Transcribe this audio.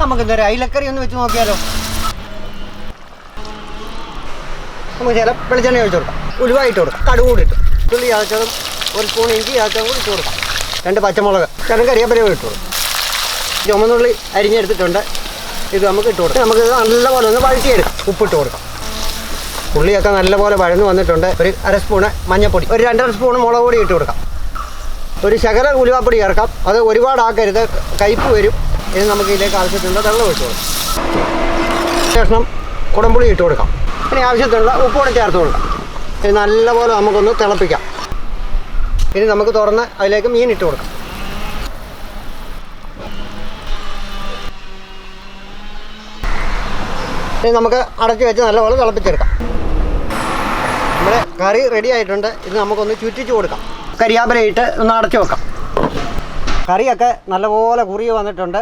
നമുക്ക് എന്താ അയിലക്കറി ഒന്ന് വെച്ച് നോക്കിയാലോ. നമുക്ക് ചില വെളിച്ചെണ്ണ ഒഴിച്ചു കൊടുക്കാം, ഉലുവ ഇട്ട് കൊടുക്കാം, കടുക് കൂടി ഇട്ടു, തുള്ളി ചതച്ചതും 1 സ്പൂൺ ഇഞ്ചി ചതച്ചതും കൂടി ഇട്ട് കൊടുക്കാം, 2 പച്ചമുളക്, കരിയാപ്പല ഇട്ട് കൊടുക്കും, ചുമന്നുള്ളി അരിഞ്ഞെടുത്തിട്ടുണ്ട്, ഇത് നമുക്ക് ഇട്ട് കൊടുക്കാം. നമുക്കിത് നല്ലപോലെ ഒന്ന് വഴറ്റിയെടുക്കാം. ഉപ്പിട്ട് കൊടുക്കാം. ഉള്ളിയൊക്കെ നല്ലപോലെ വഴന്ന് വന്നിട്ടുണ്ട്. ഒരു 1/2 സ്പൂണ് മഞ്ഞൾപ്പൊടി, ഒരു 2.5 സ്പൂൺ മുളക് പൊടി ഇട്ട് കൊടുക്കാം. ഒരു ശകലം ഉലുവാപ്പൊടി ചേർക്കാം. അത് ഒരുപാടാക്കരുത്, കയ്പ്പ് വരും. ഇത് നമുക്ക് ഇതിലേക്ക് ആവശ്യത്തിനുള്ള വെള്ളം ഒഴിച്ച് കൊടുക്കാം. ശേഷം കുടംപുളി ഇട്ട് കൊടുക്കാം. ഇനി ആവശ്യത്തിനുള്ള ഉപ്പുകൂടെ ചേർത്ത് കൊടുക്കാം. ഇത് നല്ലപോലെ നമുക്കൊന്ന് തിളപ്പിക്കാം. ഇനി നമുക്ക് തുറന്ന് അതിലേക്ക് മീൻ ഇട്ട് കൊടുക്കാം. ഇനി നമുക്ക് അടച്ചു വെച്ച് നല്ലപോലെ തിളപ്പിച്ചെടുക്കാം. നമ്മുടെ കറി റെഡി ആയിട്ടുണ്ട്. ഇത് നമുക്കൊന്ന് ചുറ്റിച്ച് കൊടുക്കാം. കരിയാപ്പല ഇട്ട് ഒന്ന് അടച്ചു വെക്കാം. കറിയൊക്കെ നല്ലപോലെ കുറുകി വന്നിട്ടുണ്ട്.